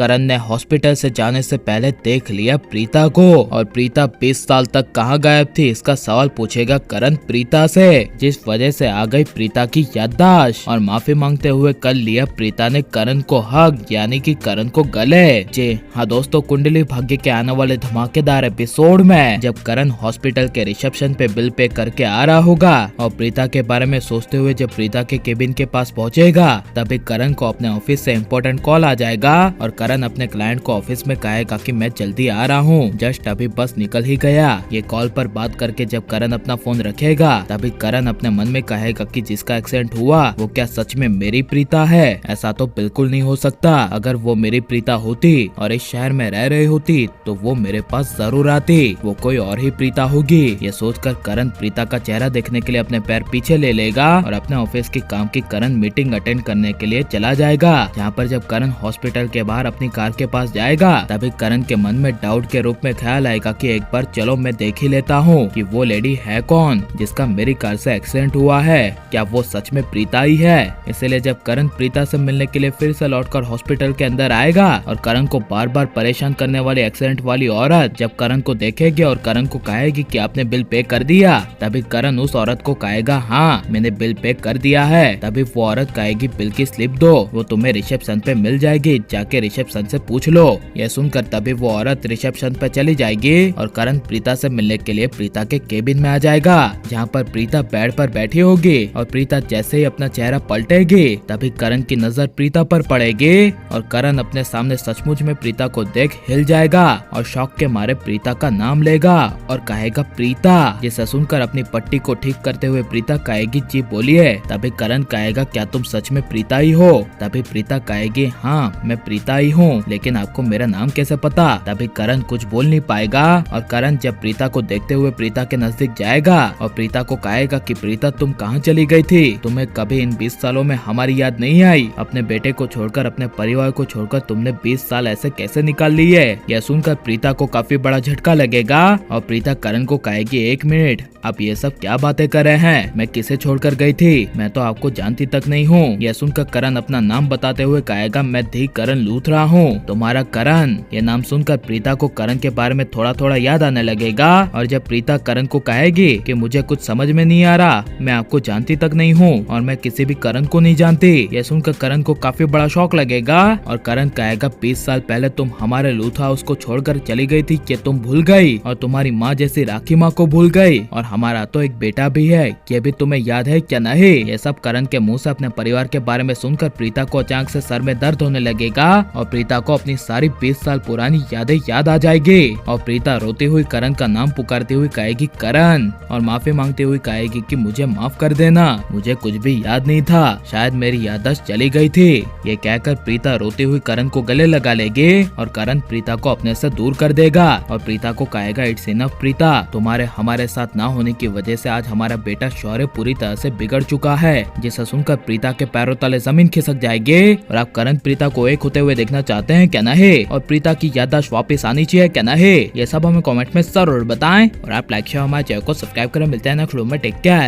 करण ने हॉस्पिटल से जाने से पहले देख लिया प्रीता को, और प्रीता 20 साल तक कहाँ गायब थी इसका सवाल पूछेगा करण प्रीता से, जिस वजह से आ गई प्रीता की याददाश्त। और माफी मांगते हुए कर लिया प्रीता ने करण को हक, यानी कि करण को गले। जी हाँ दोस्तों, कुंडली भाग्य के आने वाले धमाकेदार एपिसोड में जब करण हॉस्पिटल के रिसेप्शन पे बिल पे करके आ रहा होगा और प्रीता के बारे में सोचते हुए जब प्रीता के केबिन के पास पहुंचेगा, तभी करण को अपने ऑफिस से इम्पोर्टेंट कॉल आ जाएगा और करण अपने क्लाइंट को ऑफिस में कहेगा कि मैं जल्दी आ रहा हूँ, जस्ट अभी बस निकल ही गया। ये कॉल पर बात करके जब करण अपना फोन रखेगा, तभी करण अपने मन में कहेगा कि जिसका एक्सीडेंट हुआ वो क्या सच में मेरी प्रीता है? ऐसा तो बिल्कुल नहीं हो सकता। अगर वो मेरी प्रीता होती और इस शहर में रह रही होती तो वो मेरे पास जरूर आती, वो कोई और ही प्रीता होगी। ये सोचकर करण प्रीता का चेहरा देखने के लिए अपने पैर पीछे ले लेगा और अपने ऑफिस के काम की करण मीटिंग अटेंड करने के लिए चला जाएगा। जहाँ पर जब करण हॉस्पिटल के बाहर अपनी कार के पास जाएगा, तभी करण के मन में डाउट के रूप में ख्याल आएगा कि एक बार चलो मैं देख ही लेता हूँ कि वो लेडी है कौन जिसका मेरी कार से एक्सीडेंट हुआ है, क्या वो सच में प्रीता ही है? इसलिए जब करण प्रीता से मिलने के लिए फिर से लौटकर हॉस्पिटल के अंदर आएगा और करण को बार बार परेशान करने वाली एक्सीडेंट वाली औरत जब करण को देखेगी और करण को कहेगी कि आपने बिल पे कर दिया, तभी करण उस औरत को कहेगा हाँ मैंने बिल पे कर दिया है। तभी वो औरत कहेगी बिल की स्लिप दो, वो तुम्हें रिसेप्शन पे मिल जाएगी, जाके रिसेप्शन से पूछ लो। यह सुनकर तभी वो औरत रिसेप्शन पे चली जाएगी और करण प्रीता से मिलने के लिए प्रीता के केबिन में आ जाएगा, जहाँ पर प्रीता बेड पर बैठी होगी। और प्रीता जैसे ही अपना चेहरा पलटेगी, तभी करण की नजर प्रीता पर पड़ेगी और करण अपने सामने सचमुच में प्रीता को देख हिल जाएगा और शॉक के मारे प्रीता का नाम लेगा और कहेगा प्रीता। जिसे सुनकर अपनी पट्टी को ठीक करते हुए प्रीता कहेगी जी बोलिए। तभी करण कहेगा क्या तुम सच में प्रीता ही हो? तभी प्रीता कहेगी हाँ मैं प्रीता ही हूँ, लेकिन आपको मेरा नाम कैसे पता? तभी करण कुछ बोल नहीं पाएगा और करण जब प्रीता को देखते हुए प्रीता के नजदीक जाएगा और प्रीता को कहेगा कि प्रीता तुम कहाँ चली गई थी? तुम्हें कभी इन 20 सालों में हमारी याद नहीं आई? अपने बेटे को छोड़कर, अपने परिवार को छोड़कर तुमने 20 साल ऐसे कैसे निकाल लिए? यह सुनकर प्रीता को काफी बड़ा झटका लगेगा और प्रीता करण को कहेगी एक मिनट, आप ये सब क्या बातें कर रहे हैं? मैं किसे छोड़कर गई थी? मैं तो आपको जानती तक नहीं हूँ। यह सुनकर करण अपना नाम बताते हुए कहेगा मैं धी करण लूथरा हूँ, तुम्हारा करण। ये नाम सुनकर प्रीता को करण के बारे में थोड़ा थोड़ा याद आने लगेगा और जब प्रीता करण को कहेगी कि मुझे कुछ समझ में नहीं आ रहा, मैं आपको जानती तक नहीं हूँ और मैं किसी भी करण को नहीं जानती। यह सुनकर करण को काफी बड़ा शौक लगेगा और करण कहेगा 20 साल पहले तुम हमारे लूथ हाउस को छोड़कर चली गई थी, कि तुम भूल गई और तुम्हारी माँ जैसी राखी माँ को भूल गई और हमारा तो एक बेटा भी है, ये भी तुम्हें याद है क्या नहीं? ये सब करण के मुंह से अपने परिवार के बारे में सुनकर प्रीता को अचानक से सर में दर्द होने लगेगा और प्रीता को अपनी सारी 20 साल पुरानी यादें याद आ जाएगी और प्रीता रोती हुई करण का नाम पुकारती हुई कहेगी करण और माफी मांगती हुई कहेगी कि मुझे माफ कर देना, मुझे कुछ भी याद नहीं था, शायद मेरी याददाश्त चली गई थी। ये कहकर प्रीता रोती हुई करण को गले लगा लेगी और करण प्रीता को अपने से दूर कर देगा और प्रीता को कहेगा इट्स इनफ प्रीता, तुम्हारे हमारे साथ ना होने की वजह से आज हमारा बेटा शौर्य पूरी तरह से बिगड़ चुका है। जिसे सुनकर प्रीता के पैरों तले जमीन खिसक जाएगी और आप करण प्रीता को एक होते हुए देखना चाहते हैं क्या नहीं, और प्रीता की याददाश्त वापस आनी चाहिए क्या नहीं? ये सब हमें कमेंट में जरूर बताएं और आप लाइक शेयर हमारे चैनल को सब्सक्राइब करें। मिलते हैं नेक्स्ट वीडियो में, टेक केयर।